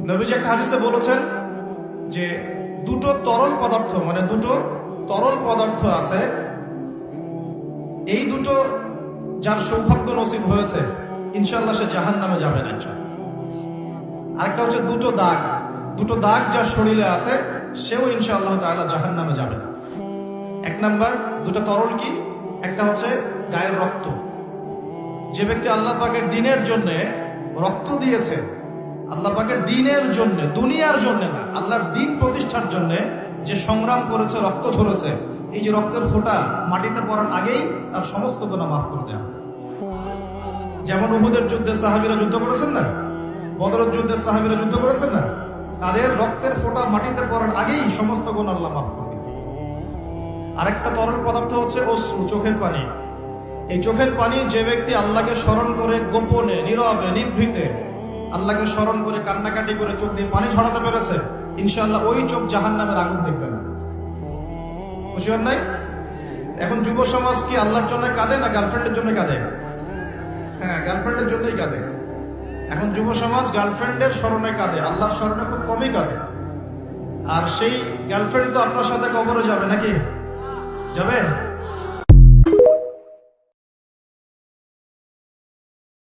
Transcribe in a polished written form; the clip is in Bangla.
নবীজি একটা হাদিসে বলেছেন যে দুটো তরল পদার্থ, মানে দুটো তরল পদার্থ আছে, এই দুটো যার সৌভাগ্য নসিব হয়েছে ইনশাআল্লাহ সে জাহান্নামে যাবে না। আরেকটা হচ্ছে দুটো দাগ যার শরীরে আছে সেও ইনশাআল্লাহ তাআলা জাহান্নামে যাবে না। এক নাম্বার দুটো তরল কি? একটা হচ্ছে গায়ের রক্ত। যে ব্যক্তি আল্লাহ পাকের দ্বীনের জন্য রক্ত দিয়েছে, আল্লাহ পাকের দ্বীনের জন্য, দুনিয়ার জন্য না, আল্লাহর দ্বীন প্রতিষ্ঠার জন্য যে সংগ্রাম করেছে, রক্ত ঝরেছে, এই যে রক্তের ফোঁটা মাটিতে পড়ার আগেই তার সমস্ত গুনাহ মাফ করে দেওয়া। যেমন উহুদের যুদ্ধে সাহাবীরা যুদ্ধ করেছেন না, বদরের যুদ্ধে সাহাবীরা যুদ্ধ করেছেন না, তাদের রক্তের ফোঁটা মাটিতে পড়ার আগেই সমস্ত গুনাহ আল্লাহ মাফ করে দিয়েছে। আরেকটা তরল পদার্থ হচ্ছে অশ্রু, চোখের পানি। এই চোখের পানি যে ব্যক্তি আল্লাহকে স্মরণ করে গোপনে, নীরবে, নিভৃতে আল্লাহকে স্মরণ করে কান্নাকাটি করে চোখ দিয়ে পানি ছড়াতে পেরেছে, ইনশাআল্লাহ ওই চোখ জাহান্নামের আগুন দেখবে না। খুশি হন নাই? এখন যুব সমাজ কি আল্লাহর জন্য কাঁদে না গার্লফ্রেন্ডের জন্য কাঁদে? হ্যাঁ, গার্লফ্রেন্ডের জন্যই কাঁদে। এখন যুব সমাজ গার্লফ্রেন্ডের স্মরণে কাঁদে, আল্লাহর স্মরণে খুব কমই কাঁদে। আর সেই গার্লফ্রেন্ড তো আপনার সাথে কবরে যাবে নাকি? যাবে?